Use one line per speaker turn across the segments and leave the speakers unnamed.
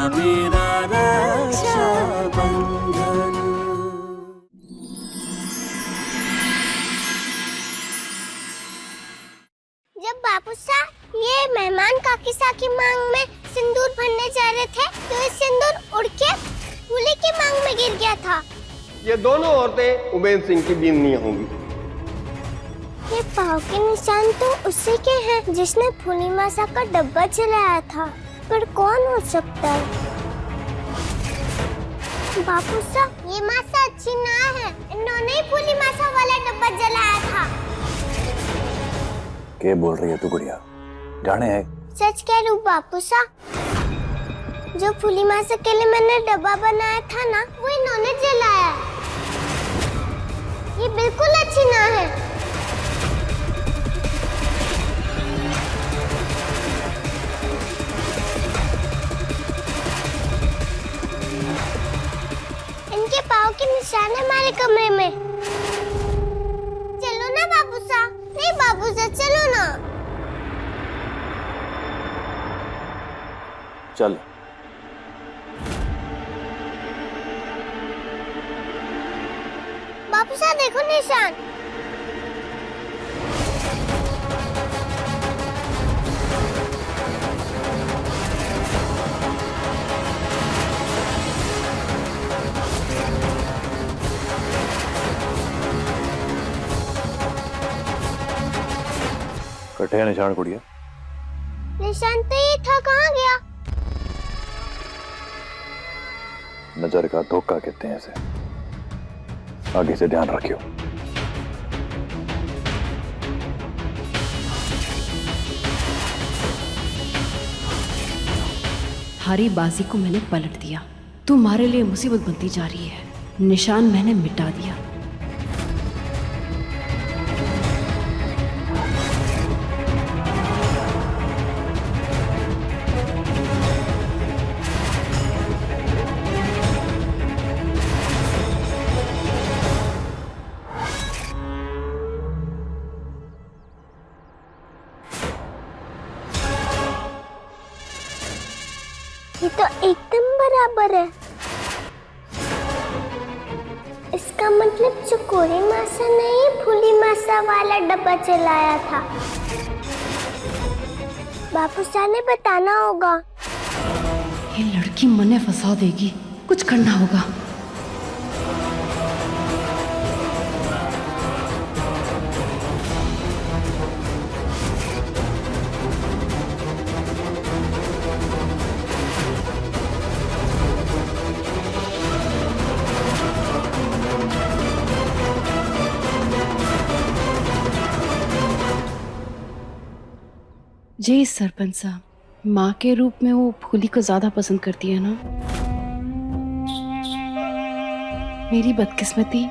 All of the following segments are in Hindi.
मेरा रक्षाबंधन।
जब बापू साहब ये मेहमान काकिसा की मांग में सिंदूर भरने जा रहे थे तो ये सिंदूर उड़ के फूली की मांग में गिर गया था।
ये दोनों औरतें उमेश सिंह की बीनियां होंगी।
ये पाँव के निशान तो उसी के हैं जिसने फूली मासा का डब्बा जलाया था, पर कौन हो सकता है? बापू साहब ये मासा अच्छी ना है, इन्होंने ही फूली मासा वाला डब्बा जलाया था।
क्या बोल रही है तू गुड़िया? जाने है?
सच कह रही हूँ बापू साहब, जो फूली मासा के लिए मैंने डब्बा बनाया था ना, वो इन्होंने जलाया। ये बिल्कुल अच्छी ना है। इनके पाँव के निशान है हमारे कमरे में। चलो ना बाबू साहब। नहीं बाबू साहब चलो ना।
चल।
बापू साहब देखो निशान।
कटे निशान गुड़िया?
निशान तो ये था, कहाँ गया?
नजर का धोखा कहते हैं इसे, आगे से ध्यान रखियो।
हारी बाजी को मैंने पलट दिया। तुम्हारे लिए मुसीबत बनती जा रही है। निशान मैंने मिटा दिया।
ये तो एकदम बराबर है। इसका मतलब चकोरी मासा नहीं, फूली मासा वाला डब्बा चलाया था। बापू साहब ने बताना होगा।
ये लड़की मने फंसा देगी, कुछ करना होगा। जी सरपंच साहब, माँ के रूप में वो फूली को ज्यादा पसंद करती है ना। मेरी बदकिस्मती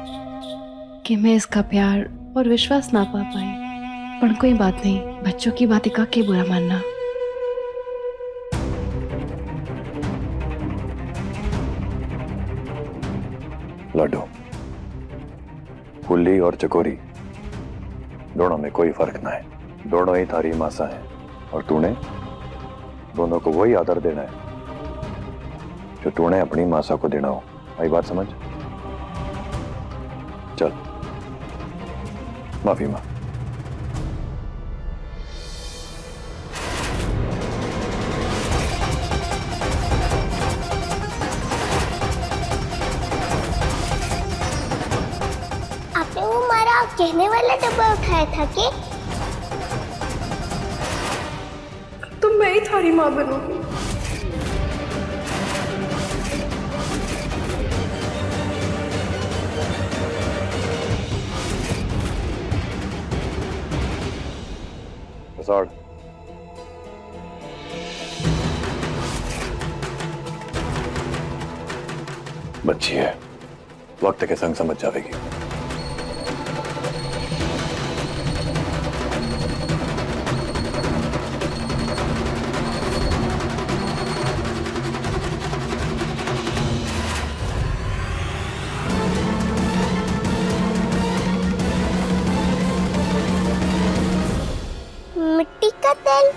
कि मैं इसका प्यार और विश्वास ना पा पाई। पर कोई बात नहीं, बच्चों की बातें का के बुरा मानना।
लड्डू, फुल्ली और चकोरी दोनों में कोई फर्क ना है। दोनों ही थारी मासा है और तूने दोनों को वही आदर देना है जो तूने अपनी मासा को देना हो। आई बात समझ? चल, माफी मां।
आपने वो हमारा कहने वाला डब्बा उठाया था कि
तो मैं ही थारी माँ बनूंगी।
बच्ची है, वक्त के संग समझ जाएगी।
मिट्टी का तेल,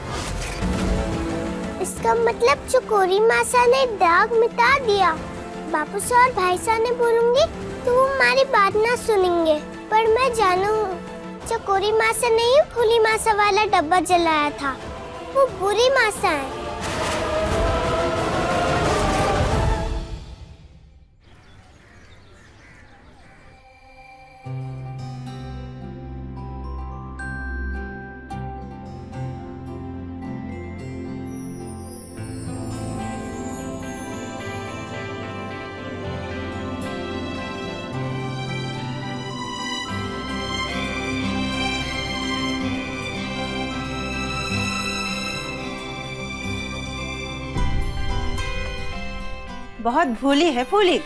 इस इसका मतलब चकोरी मासा ने दाग मिटा दिया। बापू साहब और भाई साहब ने बोलूंगी तो वो हमारी बात ना सुनेंगे, पर मैं जानू चकोरी मासा नहीं फूली मासा वाला डब्बा जलाया था, वो बुरी मासा है।
बहुत भोली है फूली।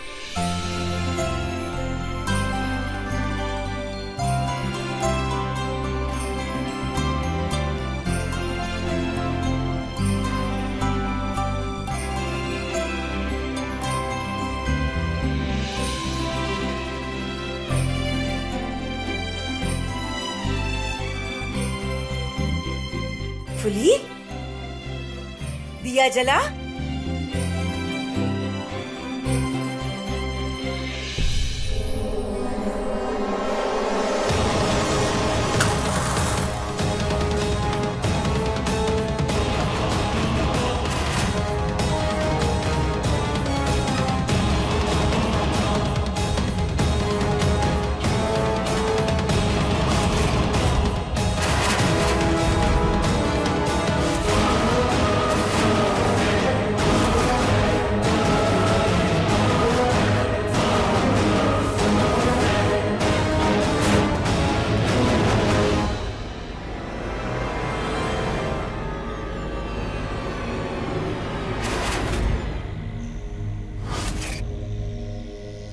फूली, दिया जला।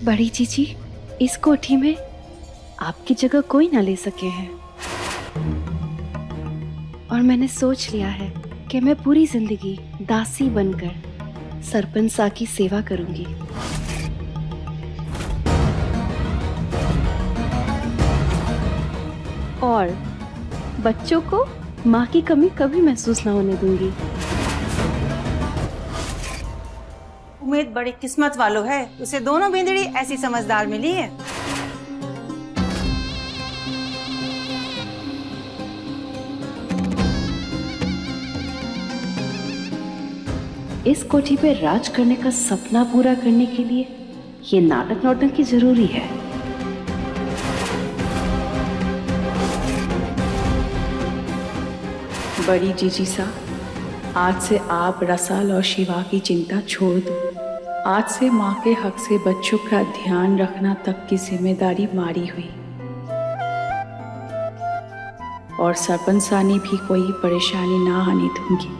बड़ी जीजी, इस कोठी में आपकी जगह कोई ना ले सके हैं, और मैंने सोच लिया है कि मैं पूरी जिंदगी दासी बनकर सरपंच सा की सेवा करूंगी। और बच्चों को माँ की कमी कभी महसूस ना होने दूंगी।
उम्मीद बड़ी किस्मत वालों है, उसे दोनों बिंदड़ी ऐसी समझदार मिली है।
इस कोठी पे राज करने का सपना पूरा करने के लिए ये नाटक नौटंकी जरूरी है।
बड़ी जीजी सा, आज से आप रसाल और शिवा की चिंता छोड़ दो। आज से माँ के हक से बच्चों का ध्यान रखना तक की जिम्मेदारी मारी हुई, और सरपंच सानी भी कोई परेशानी ना आने दूंगी।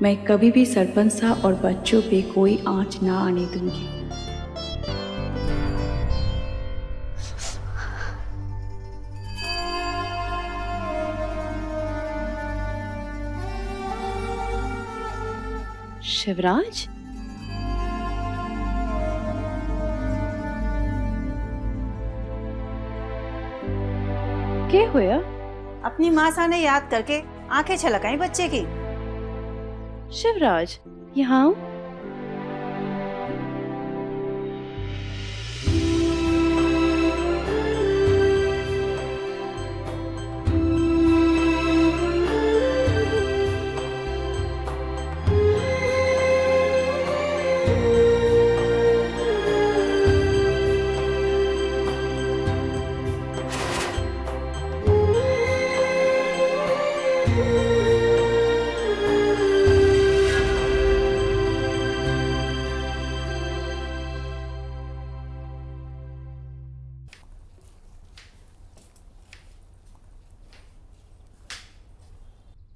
मैं कभी भी सरपंच सा और बच्चों पे कोई आंच ना आने दूंगी।
शिवराज, क्या हुआ?
अपनी माँ सा ने याद करके आंखें छलकाई बच्चे की।
शिवराज, यहाँ आओ।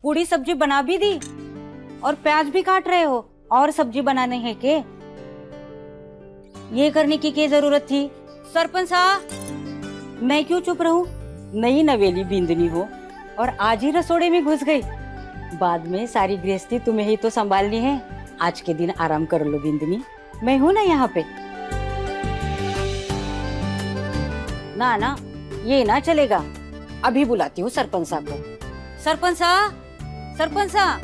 पूरी सब्जी बना भी दी और प्याज भी काट रहे हो, और सब्जी बनाने है के? ये करने की क्या जरूरत थी? सरपंच साहब, मैं क्यों चुप रहूं? नई नवेली बिंदनी हो और आज ही रसोड़े में घुस गई। बाद में सारी गृहस्थी तुम्हें ही तो संभालनी है। आज के दिन आराम कर लो बिंदनी, मैं हूं ना यहाँ पे। ना ना, ये ना चलेगा। अभी बुलाती हूँ सरपंच साहब को। सरपंच साहब, सरपंच साहब।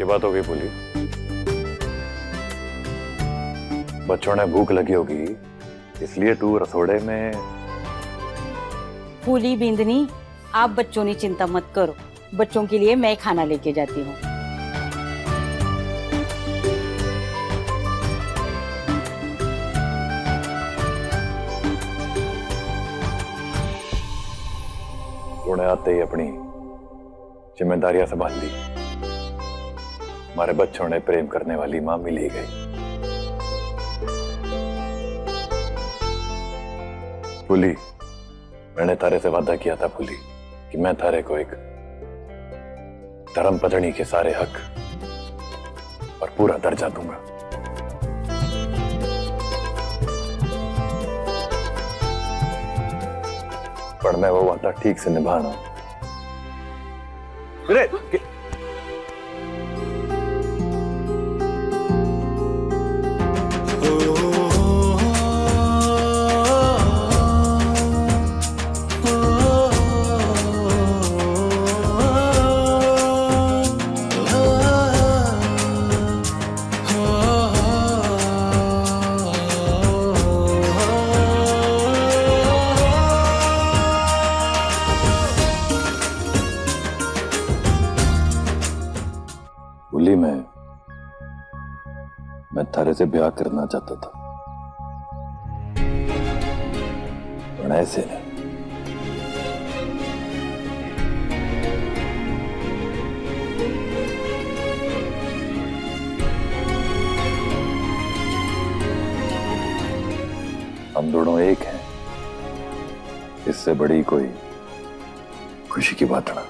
क्या बात हो गई फूली? बच्चों ने भूख लगी होगी इसलिए तू रसोड़े में।
फूली बिंदनी, आप बच्चों की चिंता मत करो, बच्चों के लिए मैं खाना लेके जाती हूँ।
तूने आते ही अपनी जिम्मेदारियां संभाल ली। हमारे बच्चों ने प्रेम करने वाली मां मिल ही गई। फूली, मैंने तारे से वादा किया था फूली कि मैं तारे को एक धर्म पत्नी के सारे हक और पूरा दर्जा दूंगा। पर मैं वो वादा ठीक से निभाना। मैं थारे से ब्याह करना चाहता था, पर ऐसे नहीं। हम दोनों एक हैं, इससे बड़ी कोई खुशी की बात ना।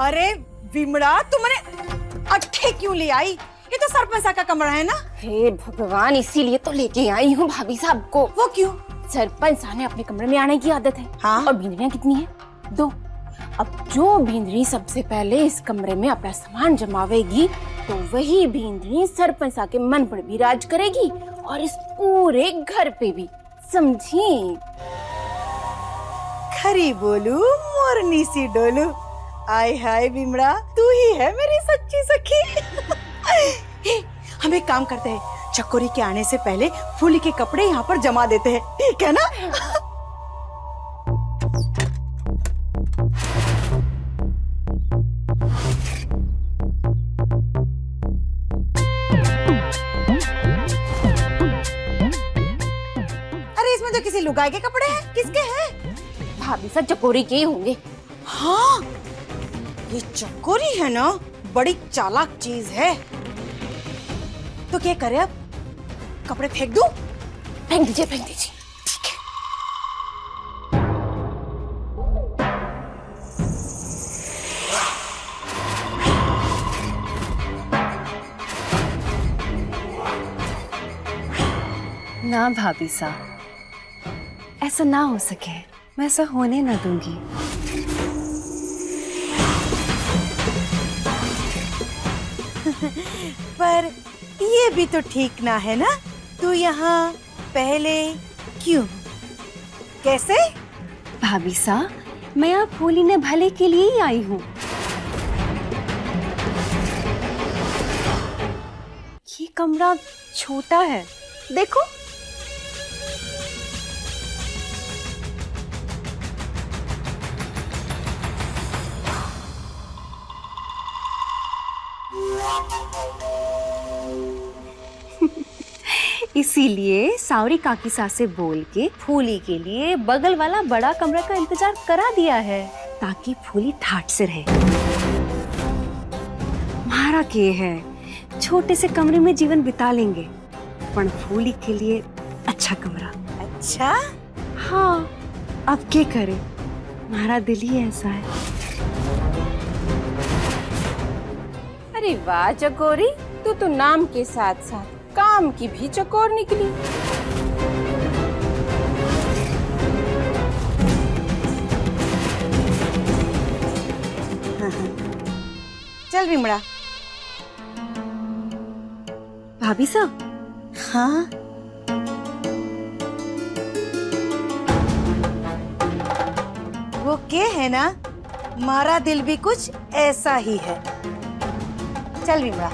अरे विमड़ा, तुमने अट्ठे क्यों ले आई? ये तो सरपंच का कमरा है ना।
हे भगवान, इसीलिए तो लेके आई हूँ भाभी साहब को।
वो क्यों?
सरपंच साहब ने अपने कमरे में आने की आदत है।
हाँ?
और भिंडरियाँ कितनी है? 2। अब जो भिंडरी सबसे पहले इस कमरे में अपना सामान जमावेगी तो वही भिंडरी सरपंच साहब के मन पर भी राज करेगी और इस पूरे घर पे भी, समझी?
खरी बोलू मोरनी सी डोलू। आय हाय विमड़ा, तू ही है मेरी सच्ची सखी। हम एक काम करते हैं, चकोरी के आने से पहले फूली के कपड़े यहाँ पर जमा देते हैं, ठीक है ना? अरे इसमें तो किसी लुगाई के कपड़े हैं, किसके हैं?
भाभी साहब चकोरी के ही होंगे।
हाँ, ये चकोरी है ना, बड़ी चालाक चीज है। तो क्या करे अब? कपड़े फेंक दूं?
फेंक दीजिए, फेंक दीजिए।
ठीक है।
ना भाभी साहब, ऐसा ना हो सके, मैं ऐसा होने ना दूंगी।
पर ये भी तो ठीक ना है ना, तू यहाँ पहले क्यों? कैसे?
भाभी साहब, मैं यहाँ फूली ने भले के लिए ही आई हूँ। ये कमरा छोटा है, देखो। इसीलिए सावरी काकी सास से बोल के फूली के लिए बगल वाला बड़ा कमरा का इंतजार करा दिया है, ताकि फूली ठाट से रहे। मारा के है
छोटे से कमरे में जीवन बिता लेंगे, पर फूली के लिए अच्छा कमरा।
अच्छा
हाँ, अब क्या करे, हमारा दिल ही ऐसा है।
अरे वाह चकोरी, तू तो नाम के साथ साथ काम की भी चकोर निकली।
चल विमला।
भाभी साहब,
हाँ वो के है ना, हमारा दिल भी कुछ ऐसा ही है। चल विमला।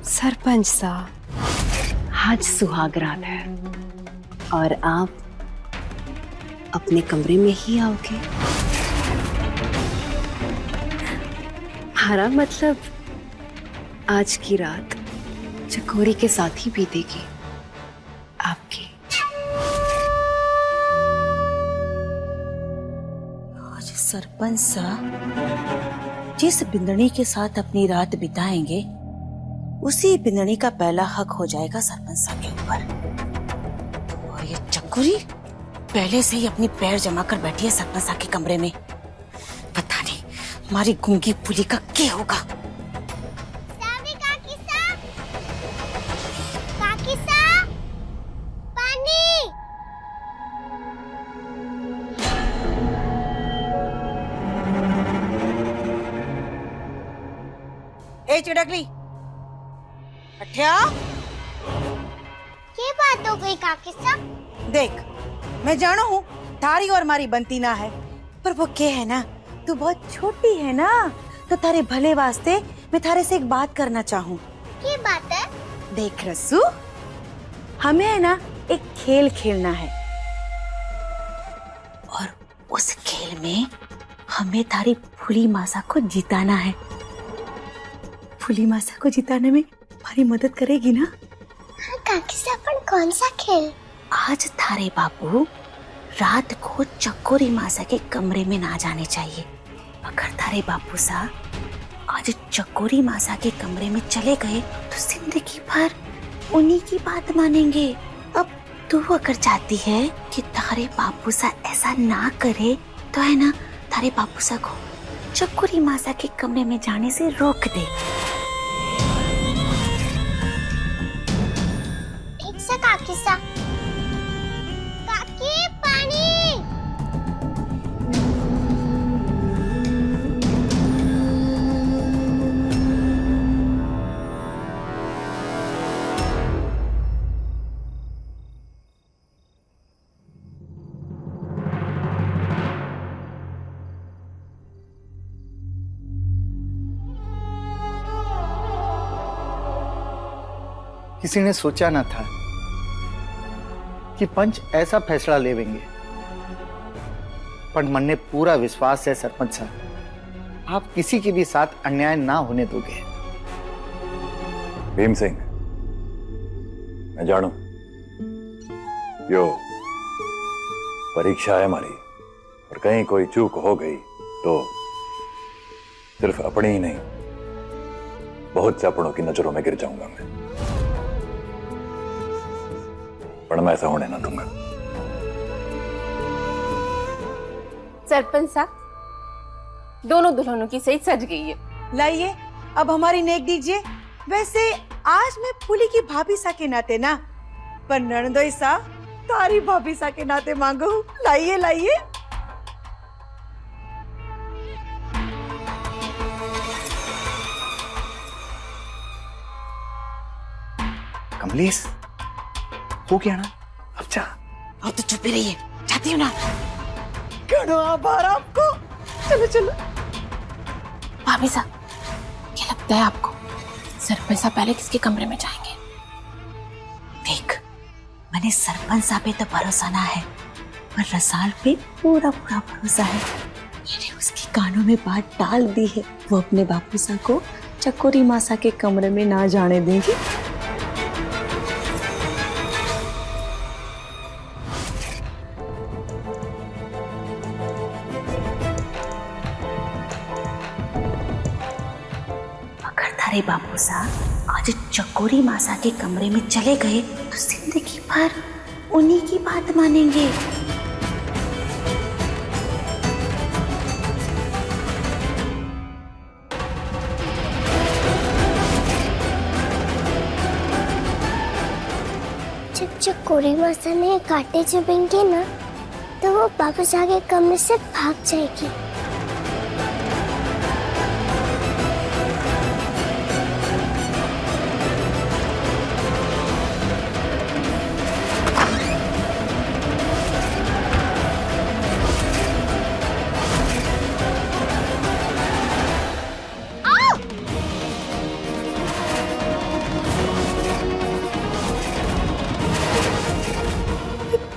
सरपंच साहब, आज सुहाग रात है और आप अपने कमरे में ही आओगे। हमारा मतलब आज की रात चकोरी के साथ ही बीतेगी आपकी।
आज सरपंच साहब जिस बिंदनी के साथ अपनी रात बिताएंगे, उसी बिंदनी का पहला हक हो जाएगा सरपंच साहब के ऊपर। और ये चकोरी पहले से ही अपनी पैर जमा कर बैठी है सरपंच साहब के कमरे में। पता नहीं हमारी गुंगी पुली का क्या होगा।
काकी साहब, पानी।
ए चिड़कली, अठ्या।
ये बात हो गई काकी साहब।
देख, मैं जानो हूँ थारी और मारी बनती ना है, पर वो क्या है ना, तू बहुत छोटी है ना, तो तारे भले वास्ते मैं थारे से एक बात करना चाहूँ।
ये बात है?
देख रस्सू, हमें है ना एक खेल खेलना है, और उस खेल में हमें थारी फूली मासा को जिताना है। फूली मासा को जिताने में हमारी मदद करेगी ना?
हाँ काकी साहब, पर कौन सा खेल?
आज थारे बाबू रात को चकोरी मासा के कमरे में ना जाने चाहिए। अगर थारे बापू सा आज चकोरी मासा के कमरे में चले गए तो जिंदगी भर उन्हीं की बात मानेंगे। अब तू अगर चाहती है कि थारे बापू सा ऐसा ना करे, तो है ना थारे बापू सा को चकोरी मासा के कमरे में जाने से रोक दे।
ठीक से काकी साहब। काकी, पानी।
किसी ने सोचा न था कि पंच ऐसा फैसला लेवेंगे, पर मन ने पूरा विश्वास है सरपंच साहब, आप किसी के भी साथ अन्याय ना होने दोगे।
भीम सिंह, मैं जानू यो परीक्षा है हमारी, और कहीं कोई चूक हो गई तो सिर्फ अपनी ही नहीं, बहुत से अपनों की नजरों में गिर जाऊंगा मैं, पर मैं ऐसा होने ना दूंगा।
सरपंच साहब, दोनों दुल्हनों की सही सज गई है।
लाइए अब हमारी नेक दीजिए। वैसे आज मैं फूली की भाभी सा के नाते ना, पर ननदोई सा तारी भाभी सा के नाते मांगू। लाइए लाइए।
कमलेश, हो गया ना, अब जा।
अब तो चुप ही रहिए, जाती हूँ ना। करो आभार आपको। चलो चलो।
भाभी साहब, क्या लगता है आपको सरपंच साहब पहले किसके कमरे में जाएंगे?
देख, मैंने सरपंच साहब पे तो भरोसा ना है, पर रसाल पे पूरा पूरा भरोसा है। मैंने उसके कानों में बात डाल दी है। वो अपने बापू साहब को चकोरी मासा के कमरे में ना जाने देंगी।
अगर तारे बापू साहब आज चकोरी मासा के कमरे में चले गए तो जिंदगी भर उन्हीं की बात मानेंगे।
जब चकोरी मासा ने कांटे चुभेंगे ना तो वो वापस आके कमरे से भाग जाएगी।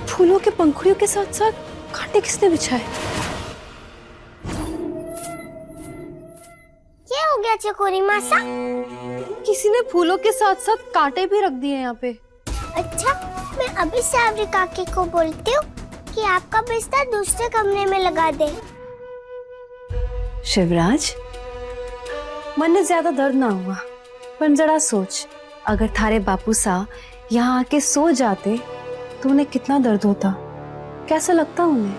फूलों के पंखुड़ियों के साथ साथ कांटे किसने बिछाए?
क्या हो गया चकोरी मासा?
किसी ने फूलों के साथ साथ कांटे भी रख दिए यहाँ पे।
अच्छा, मैं अभी सावरी काकी को बोलती हूँ कि आपका बिस्तर दूसरे कमरे में लगा दे।
शिवराज, मन में ज्यादा दर्द ना हुआ, पर जरा सोच, अगर थारे बापू सा यहाँ आके सो जाते तो उन्हें कितना दर्द होता, कैसा लगता उन्हें?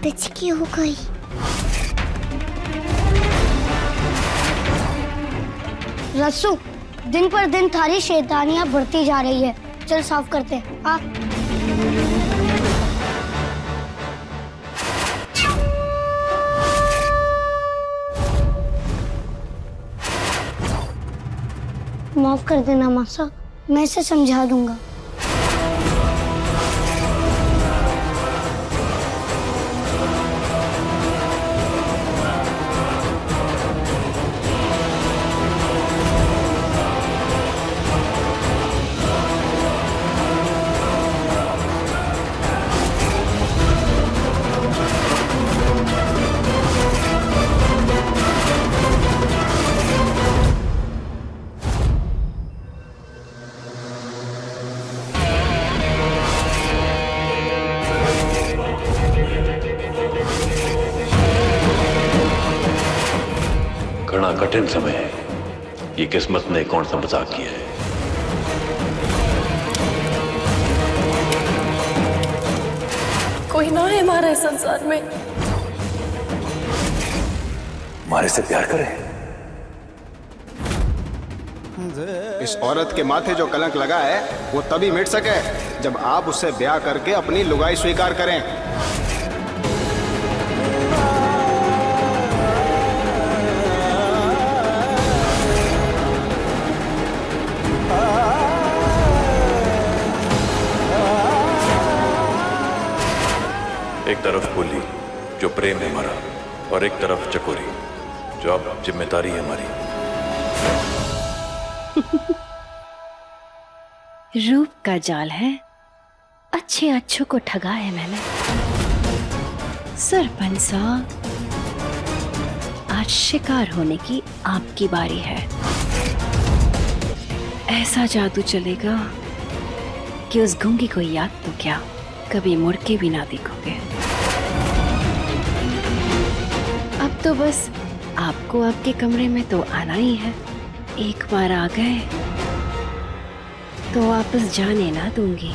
पिचकी हो गई।
रस्सू, दिन पर दिन थारी शैतानियां बढ़ती जा रही है। चल साफ करते हैं। आ। माफ कर देना मासा, मैं इसे समझा दूंगा।
घना कठिन समय है, ये किस्मत ने कौन सा मजाक किया है।
कोई ना है हमारा इस संसार में।
हमारे से प्यार करे।
इस औरत के माथे जो कलंक लगा है वो तभी मिट सके जब आप उससे ब्याह करके अपनी लुगाई स्वीकार करें।
एक तरफ फूली जो प्रेम है हमारा, और एक तरफ चकोरी जो अब जिम्मेदारी है हमारी।
रूप का जाल है, अच्छे अच्छों को ठगा है मैंने। सरपंच साहब, आज शिकार होने की आपकी बारी है। ऐसा जादू चलेगा कि उस गूंगी को याद तो क्या, कभी मुड़ के भी ना देखोगे। अब तो बस आपको आपके कमरे में तो आना ही है। एक बार आ गए तो वापस जाने ना दूंगी।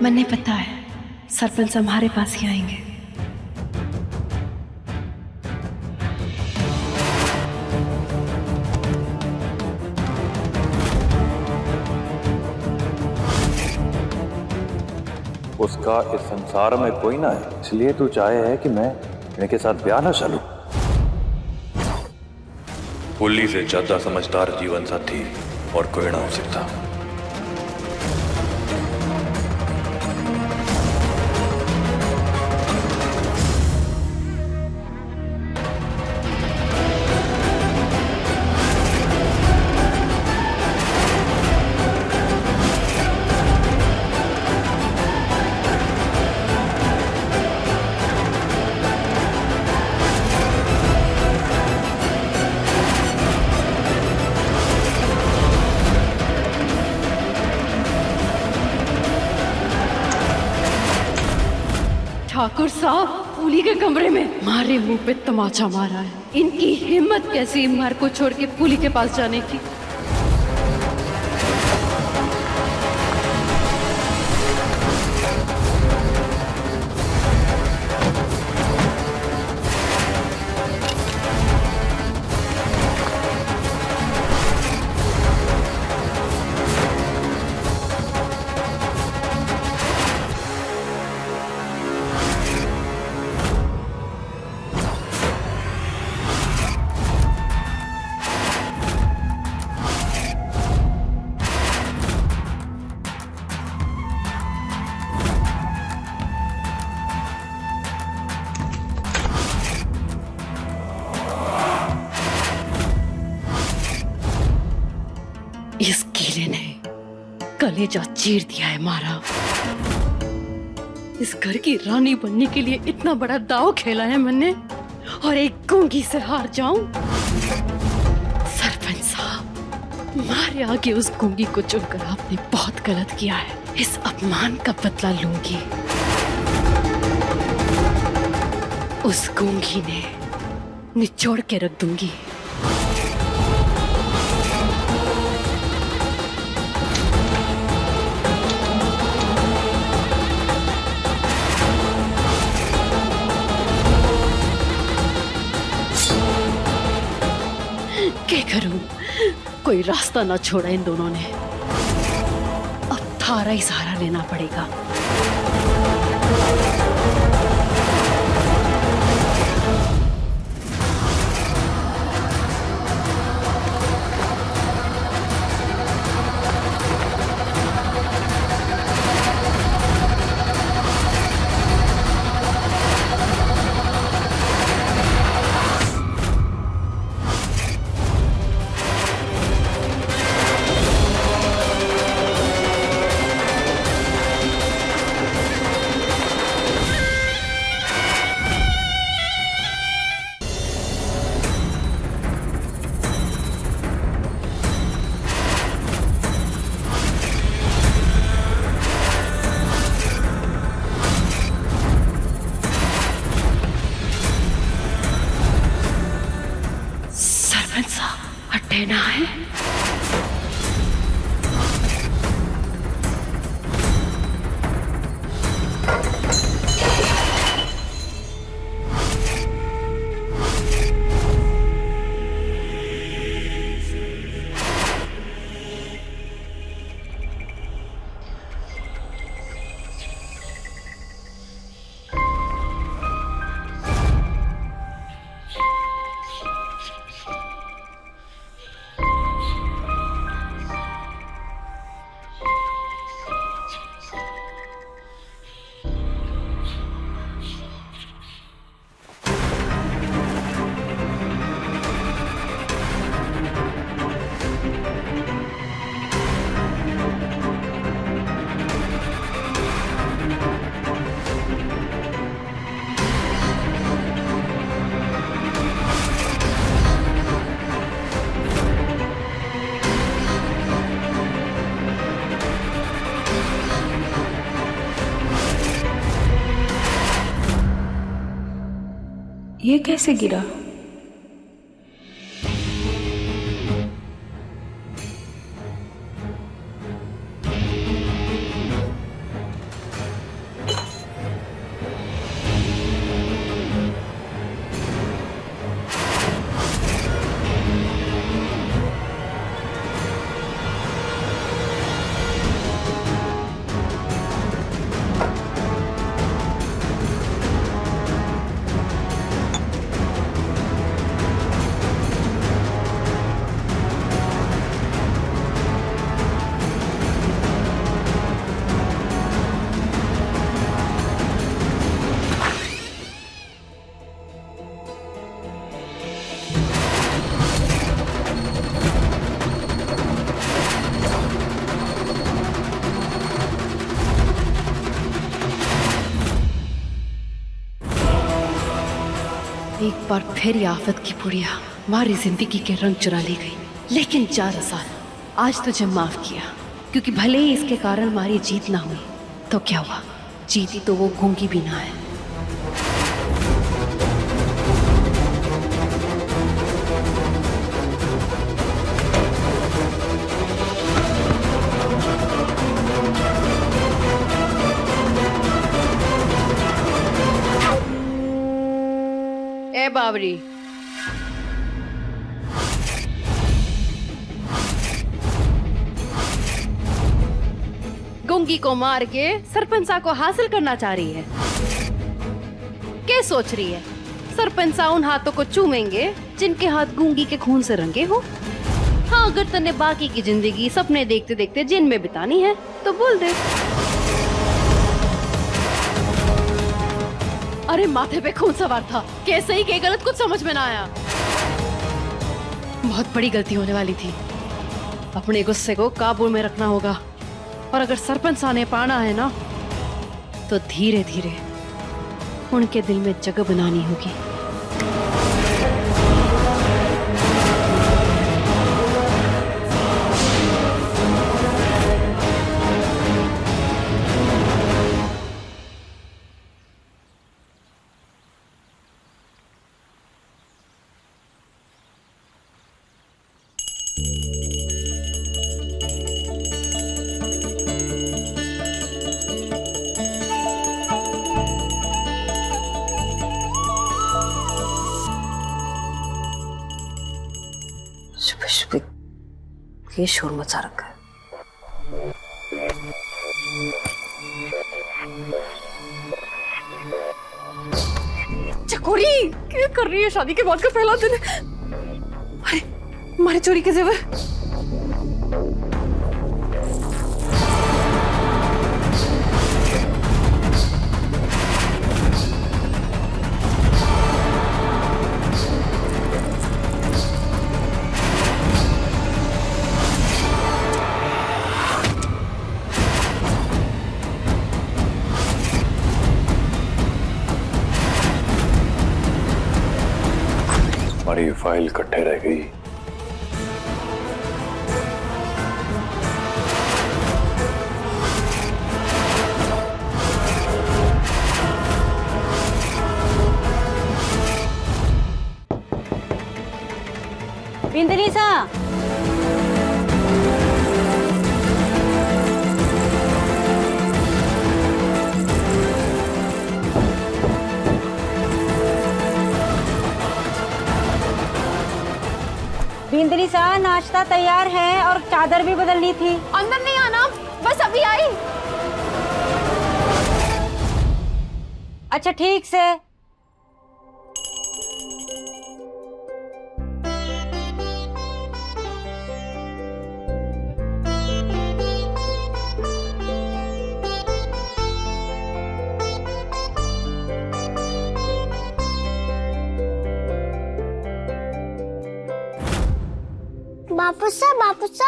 मन्ने पता है सरपंच हमारे पास ही आएंगे।
उसका इस संसार में कोई ना है, इसलिए तू चाहे है कि मैं इनके साथ ब्याह ना चलूं। पुल्ली से ज्यादा समझदार जीवन साथी और कोई ना हो सकता।
ठाकुर साहब फूली के कमरे में मारे मुंह पे तमाचा मारा है। इनकी हिम्मत कैसी मार को छोड़ के फूली के पास जाने की। इस कीले ने कलेजा चीर दिया है मारा। इस घर की रानी बनने के लिए इतना बड़ा दांव खेला है मैंने, और एक गूंगी से हार जाऊं। सरपंच साहब, मारे आगे उस गूंगी को चुनकर आपने बहुत गलत किया है। इस अपमान का बदला लूंगी। उस गूंगी ने निचोड़ के रख दूंगी। क्या करूं? कोई रास्ता ना छोड़ा इन दोनों ने। अब थारा ही सहारा लेना पड़ेगा। देना है।
ये कैसे गिरा?
एक बार फिर ये आफत की पुड़िया हमारी जिंदगी के रंग चुरा ले गई। लेकिन जा रसाल, आज तुझे माफ किया, क्योंकि भले ही इसके कारण हमारी जीत ना हुई तो क्या हुआ, जीती तो वो गूंगी भी ना है। ए बाबरी, गूंगी को मार के सरपंचा को हासिल करना चाह रही है। क्या सोच रही है सरपंचा उन हाथों को चूमेंगे जिनके हाथ गूंगी के खून से रंगे हो? हाँ, अगर तन्ने बाकी की जिंदगी सपने देखते देखते जेल में बितानी है तो बोल दे। अरे माथे पे खून सवार था, कैसे ही के गलत कुछ समझ में ना आया। बहुत बड़ी गलती होने वाली थी। अपने गुस्से को काबू में रखना होगा, और अगर सरपंच ने पाना है ना तो धीरे धीरे उनके दिल में जगह बनानी होगी।
ये शोर मचा रखा है।
चकोरी क्या कर रही है? शादी के बाद का पहला दिन। अरे हमारे चोरी के जेवर।
हमारी फाइल इकट्ठे रह गई।
बिंदनी सा, बिंदनी सा, नाश्ता तैयार है और चादर भी बदलनी थी।
अंदर नहीं आना, बस अभी आई।
अच्छा ठीक से।
बापूसा,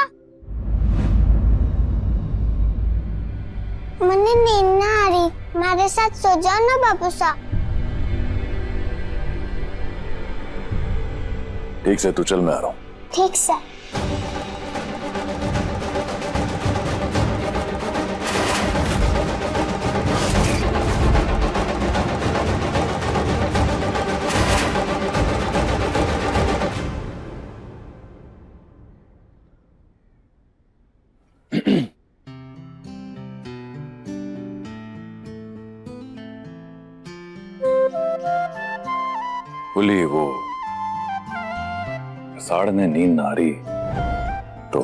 मने नींद ना आ रही, हमारे साथ सो जाओ ना बापूसा।
ठीक से, तू चल, मैं आ रहा हूँ।
ठीक से।
बोली वो साड़ ने नींद ना आ रही तो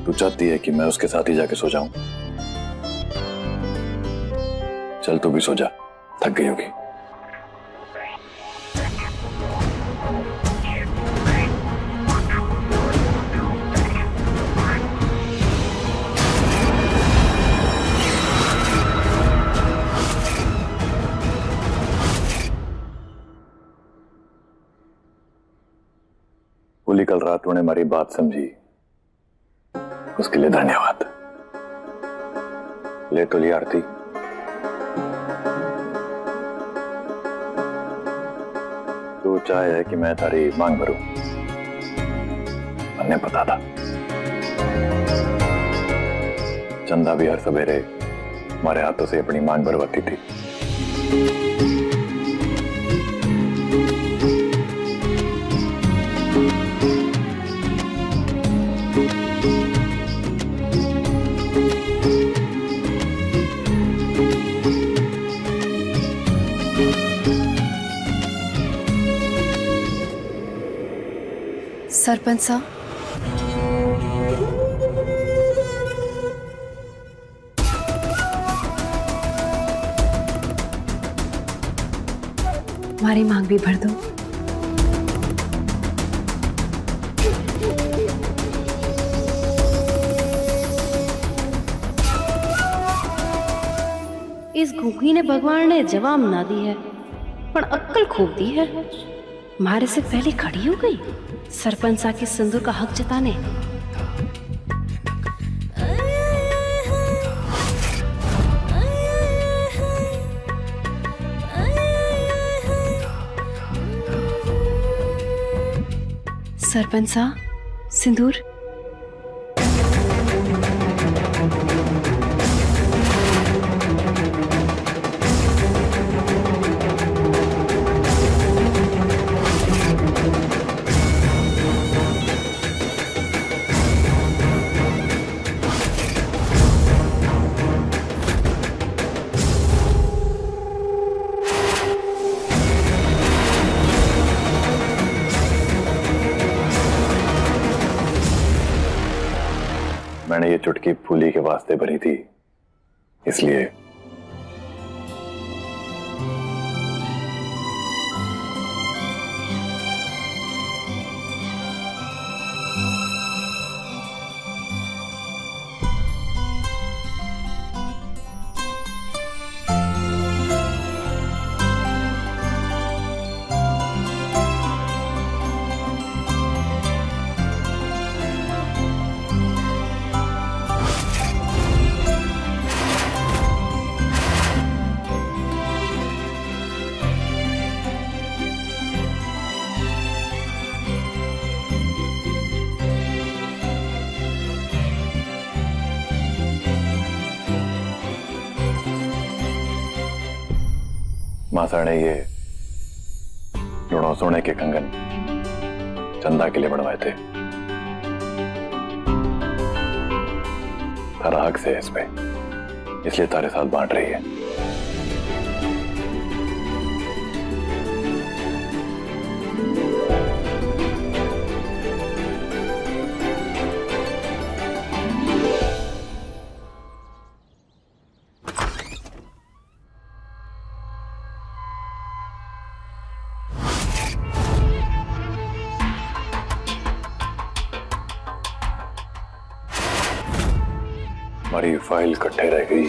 तू चाहती है कि मैं उसके साथ ही जाके सो जाऊं? चल तू भी सो जा, थक गई होगी। बोली कल रात तूने हमारी बात समझी, उसके लिए धन्यवाद। ले तो लिया आरती। तू चाहे है कि मैं तारी मांग भरूं, मैंने पता था। चंदा भी हर सवेरे हमारे हाथों से अपनी मांग भरवाती थी।
सरपंच साहब, हमारी मांग भी भर दो।
इस घूंघी ने भगवान ने जवाब ना दी है, पर अक्कल खूब दी है। हमारे से पहले खड़ी हो गई सरपंच साहब के सिंदूर का हक जताने।
सरपंच साहब, सिंदूर।
मैंने ये चुटकी फूली के वास्ते भरी थी, इसलिए। मासा ने ये दोनों सोने के कंगन चंदा के लिए बनवाए थे। तारा हक से है इस पे, इसलिए तारे साथ बांट रही है। हमारी फाइल इकट्ठे रह गई।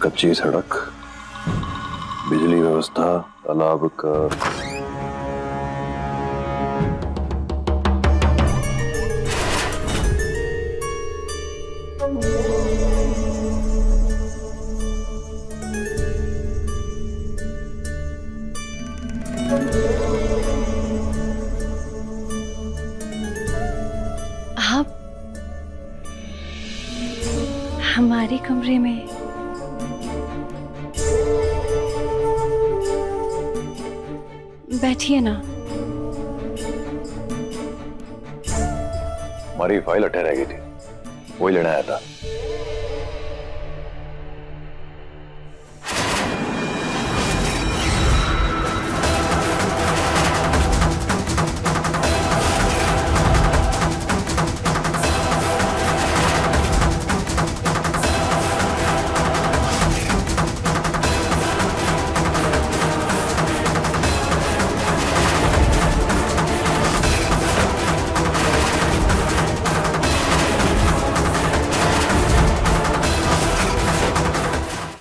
कच्ची सड़क, बिजली व्यवस्था, तालाब का
आप हमारे कमरे में बैठिए ना।
हमारी फाइल अटै रह गई थी, वही लेने आया था।